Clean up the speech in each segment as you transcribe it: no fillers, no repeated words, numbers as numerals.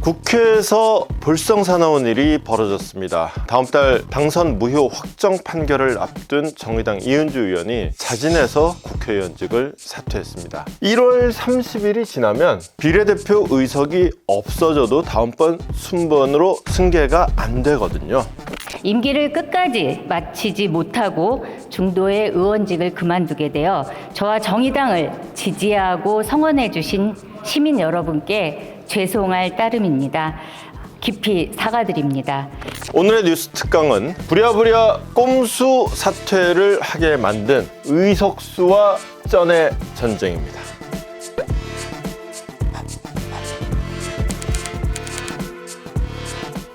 국회에서 볼썽사 나온 일이 벌어졌습니다. 다음 달 당선 무효 확정 판결을 앞둔 정의당 이은주 의원이 자진해서 국회의원직을 사퇴했습니다. 1월 30일이 지나면 비례대표 의석이 없어져도 다음번 순번으로 승계가 안 되거든요. 임기를 끝까지 마치지 못하고 중도의 의원직을 그만두게 되어 저와 정의당을 지지하고 성원해 주신 시민 여러분께 죄송할 따름입니다. 깊이 사과드립니다. 오늘의 뉴스 특강은 부랴부랴 꼼수 사퇴를 하게 만든 의석수와 쩐의 전쟁입니다.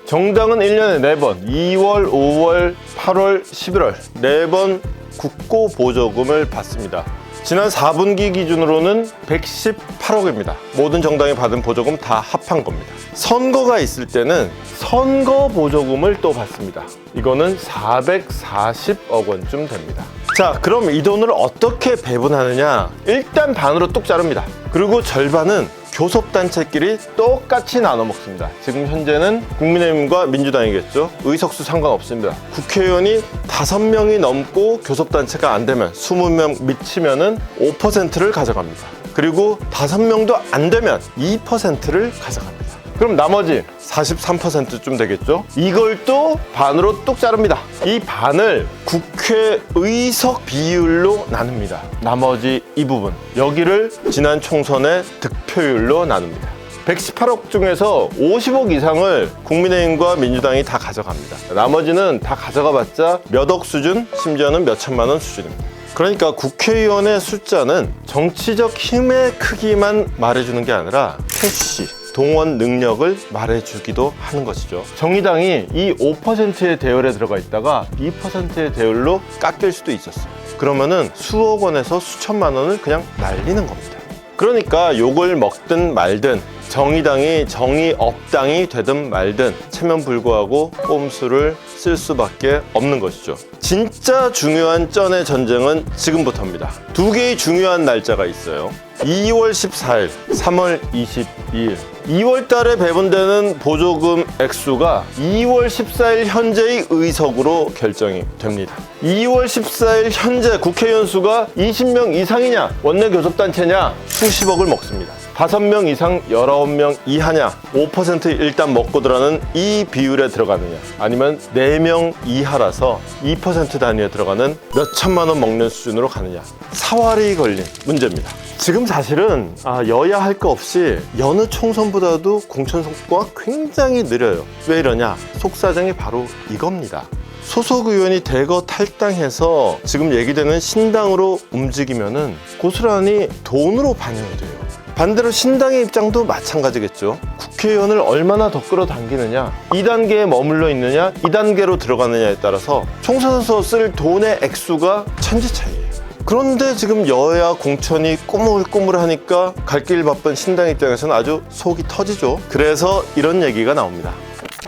정당은 1년에 4번, 2월, 5월, 8월, 11월 4번 국고 보조금을 받습니다. 지난 4분기 기준으로는 118억입니다. 모든 정당이 받은 보조금 다 합한 겁니다. 선거가 있을 때는 선거 보조금을 또 받습니다. 이거는 440억 원쯤 됩니다. 자, 그럼 이 돈을 어떻게 배분하느냐? 일단 반으로 뚝 자릅니다. 그리고 절반은 교섭단체끼리 똑같이 나눠 먹습니다. 지금 현재는 국민의힘과 민주당이겠죠. 의석수 상관없습니다. 국회의원이 5명이 넘고 교섭단체가 안 되면 20명 미치면은 5%를 가져갑니다. 그리고 5명도 안 되면 2%를 가져갑니다. 그럼 나머지 43%쯤 되겠죠. 이걸 또 반으로 뚝 자릅니다. 이 반을 국회의석 비율로 나눕니다. 나머지 이 부분, 여기를 지난 총선의 득표율로 나눕니다. 118억 중에서 50억 이상을 국민의힘과 민주당이 다 가져갑니다. 나머지는 다 가져가봤자 몇 억 수준, 심지어는 몇 천만 원 수준입니다. 그러니까 국회의원의 숫자는 정치적 힘의 크기만 말해주는 게 아니라 캐시, 동원 능력을 말해주기도 하는 것이죠. 정의당이 이 5%의 대열에 들어가 있다가 2%의 대열로 깎일 수도 있었어요. 그러면은 수억 원에서 수천만 원을 그냥 날리는 겁니다. 그러니까 욕을 먹든 말든 정의당이 정의업당이 되든 말든 체면불구하고 꼼수를 쓸 수밖에 없는 것이죠. 진짜 중요한 쩐의 전쟁은 지금부터입니다. 2개의 중요한 날짜가 있어요. 2월 14일, 3월 22일. 2월 달에 배분되는 보조금 액수가 2월 14일 현재의 의석으로 결정이 됩니다. 2월 14일 현재 국회의원 수가 20명 이상이냐, 원내 교섭단체냐, 수십억을 먹습니다. 5명 이상 19명 이하냐, 5% 일단 먹고 들어가는 이 비율에 들어가느냐, 아니면 4명 이하라서 2% 단위에 들어가는 몇 천만 원 먹는 수준으로 가느냐, 사활이 걸린 문제입니다. 지금 사실은 여야 할 거 없이 여느 총선보다도 공천 속도가 굉장히 느려요. 왜 이러냐? 속사정이 바로 이겁니다. 소속 의원이 대거 탈당해서 지금 얘기되는 신당으로 움직이면은 고스란히 돈으로 반영이 돼요. 반대로 신당의 입장도 마찬가지겠죠. 국회의원을 얼마나 더 끌어당기느냐, 2단계에 머물러 있느냐, 2단계로 들어가느냐에 따라서 총선에서 쓸 돈의 액수가 천지차이예요. 그런데 지금 여야 공천이 꾸물꾸물하니까 갈 길 바쁜 신당 입장에서는 아주 속이 터지죠. 그래서 이런 얘기가 나옵니다.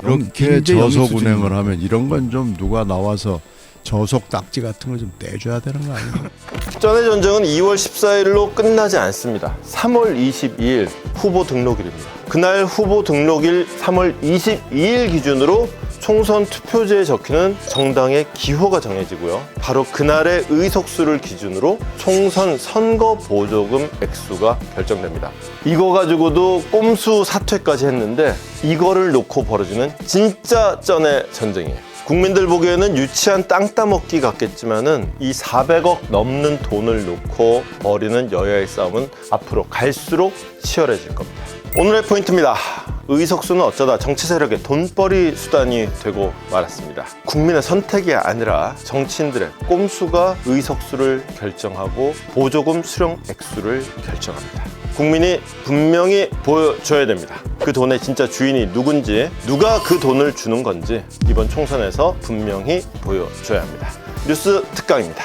이렇게 저속 운행을 하면 이런 건 좀 누가 나와서 저속 딱지 같은 걸 좀 떼줘야 되는 거 아니에요? 쩐의 전쟁은 2월 14일로 끝나지 않습니다. 3월 22일 후보 등록일입니다. 그날 후보 등록일 3월 22일 기준으로 총선 투표지에 적히는 정당의 기호가 정해지고요. 바로 그날의 의석수를 기준으로 총선 선거 보조금 액수가 결정됩니다. 이거 가지고도 꼼수 사퇴까지 했는데 이거를 놓고 벌어지는 진짜 쩐의 전쟁이에요. 국민들 보기에는 유치한 땅 따먹기 같겠지만은 이 400억 넘는 돈을 놓고 벌이는 여야의 싸움은 앞으로 갈수록 치열해질 겁니다. 오늘의 포인트입니다. 의석수는 어쩌다 정치 세력의 돈벌이 수단이 되고 말았습니다. 국민의 선택이 아니라 정치인들의 꼼수가 의석수를 결정하고 보조금 수령 액수를 결정합니다. 국민이 분명히 보여줘야 됩니다. 그 돈의 진짜 주인이 누군지, 누가 그 돈을 주는 건지 이번 총선에서 분명히 보여줘야 합니다. 뉴스 특강입니다.